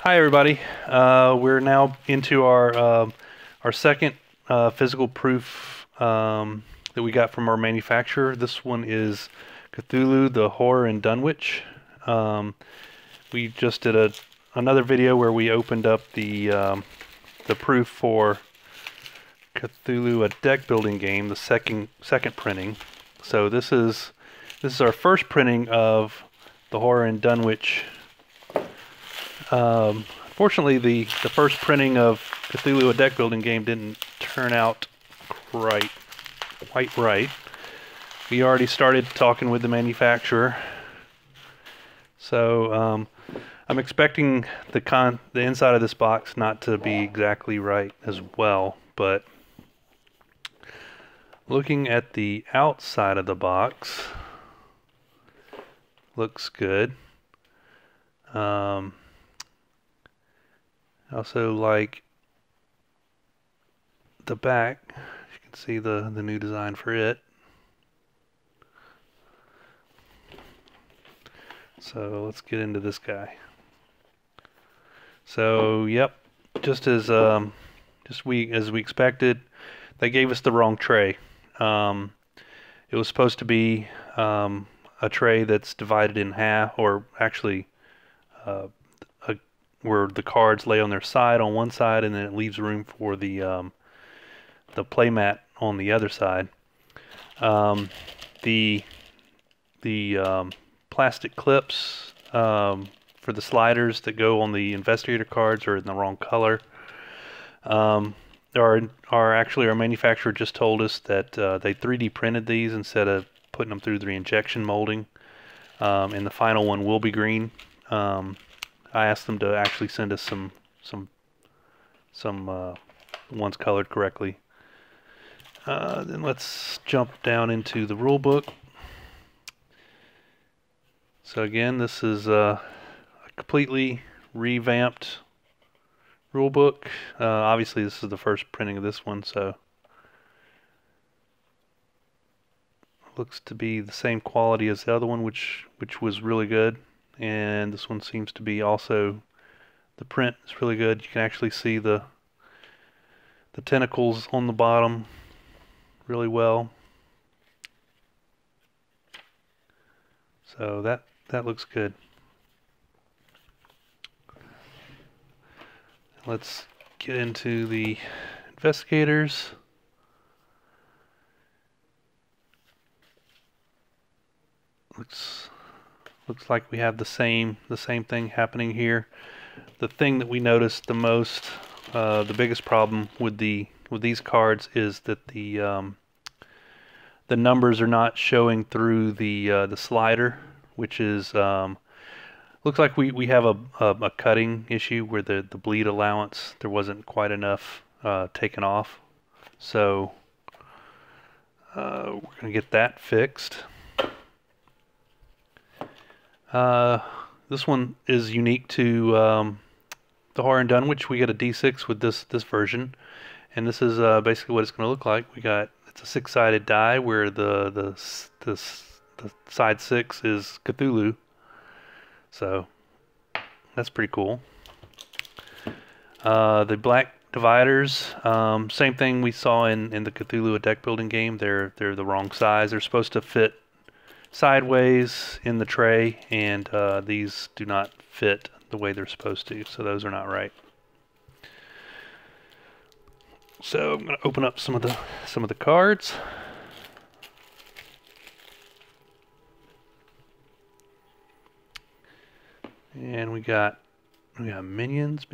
Hi everybody. We're now into our second physical proof that we got from our manufacturer. This one is Cthulhu, the Horror in Dunwich. We just did another video where we opened up the proof for Cthulhu, a deck building game, the second printing. So this is our first printing of the Horror in Dunwich. Fortunately, the first printing of Cthulhu, a deck building game, didn't turn out quite right. We already started talking with the manufacturer, so I'm expecting the inside of this box not to be exactly right as well. But looking at the outside of the box, looks good. I also like the back. You can see the new design for it. So let's get into this guy. So yep, just as we expected, they gave us the wrong tray. It was supposed to be a tray that's divided in half, or actually where the cards lay on their side on one side, and then it leaves room for the playmat on the other side. The plastic clips for the sliders that go on the investigator cards are in the wrong color. Actually, our manufacturer just told us that they 3D printed these instead of putting them through the injection molding, and the final one will be green. I asked them to actually send us some ones colored correctly. Then let's jump down into the rule book. So again, this is a completely revamped rule book. Obviously, this is the first printing of this one, so looks to be the same quality as the other one, which was really good. And this one seems to be also, the print is really good. You can actually see the tentacles on the bottom really well. So that looks good. Let's get into the investigators. Looks like we have the same thing happening here. The thing that we noticed the most, the biggest problem with these cards is that the numbers are not showing through the slider, which is looks like we have a cutting issue where the bleed allowance, there wasn't quite enough taken off. So we're gonna get that fixed. This one is unique to the Horror in Dunwich. We get a D6 with this version, and this is basically what it's going to look like. It's a 6-sided die where the side 6 is Cthulhu. So that's pretty cool. The black dividers, same thing we saw in the Cthulhu, a deck building game. They're the wrong size. They're supposed to fit sideways in the tray, and these do not fit the way they're supposed to, so those are not right. So I'm going to open up some of the cards. And we got minions.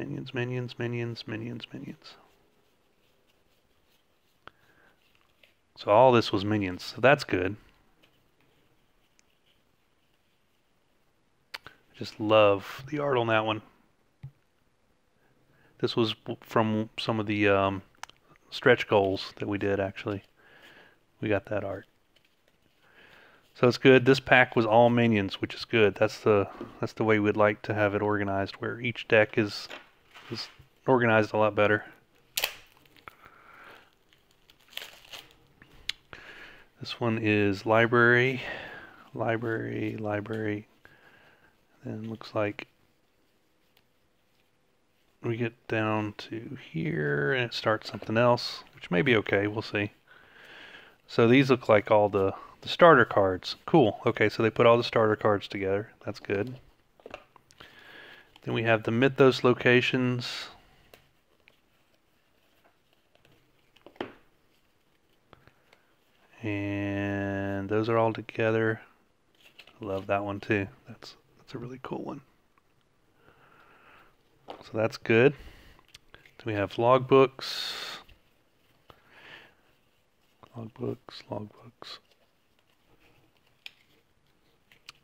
So all this was minions, so that's good. Just love the art on that one. This was from some of the stretch goals that we did, actually. We got that art. So it's good. This pack was all minions, which is good. That's the way we'd like to have it organized, where each deck is organized a lot better. This one is library. Then looks like we get down to here and it starts something else, which may be okay. We'll see. So these look like all the starter cards. Cool. Okay, so they put all the starter cards together. That's good. Then we have the Mythos locations. And those are all together. I love that one too. That's a really cool one. So that's good. Then we have logbooks. Logbooks.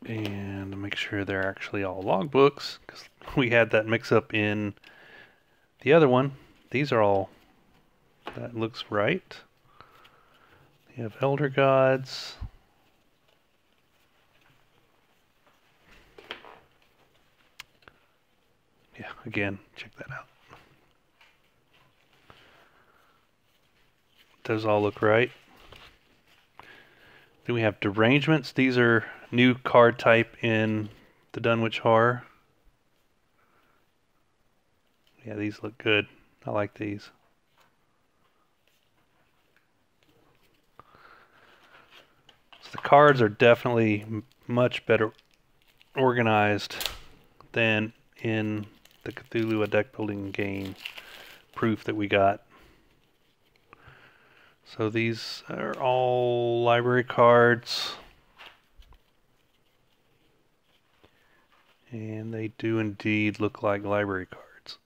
And make sure they're actually all logbooks, because we had that mix up in the other one. These are all, that looks right. You have Elder Gods. Yeah, again, check that out. Those all look right. Then we have Derangements. These are new card type in the Dunwich Horror. Yeah, these look good. I like these. So the cards are definitely much better organized than in the Cthulhu, a deck building game proof that we got. So these are all library cards. And they do indeed look like library cards.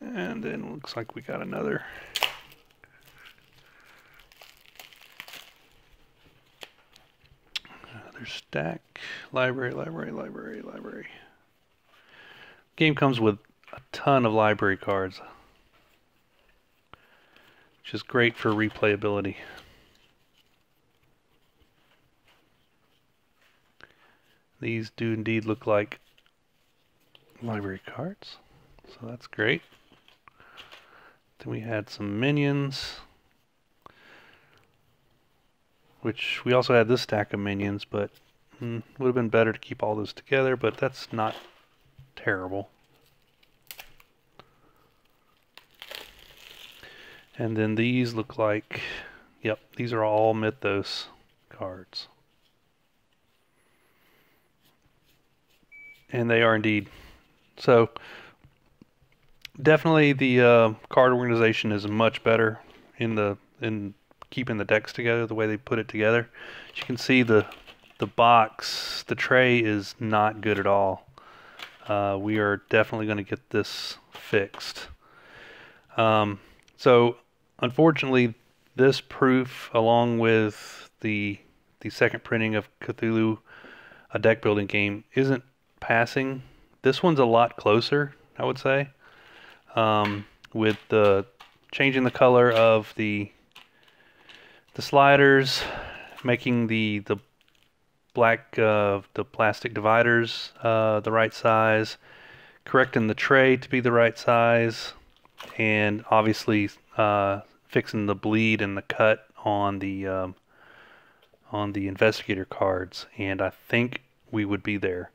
And then it looks like we got another stack. Library. Game comes with a ton of library cards, which is great for replayability. These do indeed look like library cards, so that's great. Then we had some minions, which we also had this stack of minions, but would have been better to keep all those together, but that's not terrible. And then these look like, yep, these are all Mythos cards. And they are indeed. So definitely the card organization is much better in keeping the decks together, the way they put it together. As you can see, the box, the tray is not good at all. We are definitely going to get this fixed. So unfortunately, this proof, along with the second printing of Cthulhu, a deck building game, isn't passing. This one's a lot closer, I would say, with the changing the color of the sliders, making the black the plastic dividers the right size, correcting the tray to be the right size, and obviously fixing the bleed and the cut on the investigator cards, and I think we would be there.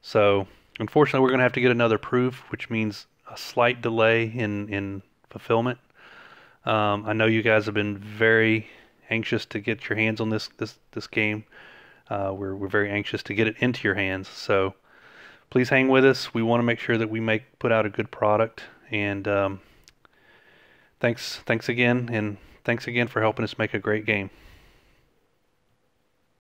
So unfortunately, we're going to have to get another proof, which means a slight delay in fulfillment. I know you guys have been very anxious to get your hands on this game. We're very anxious to get it into your hands. So please hang with us. We want to make sure that we put out a good product. And thanks again, and thanks again for helping us make a great game.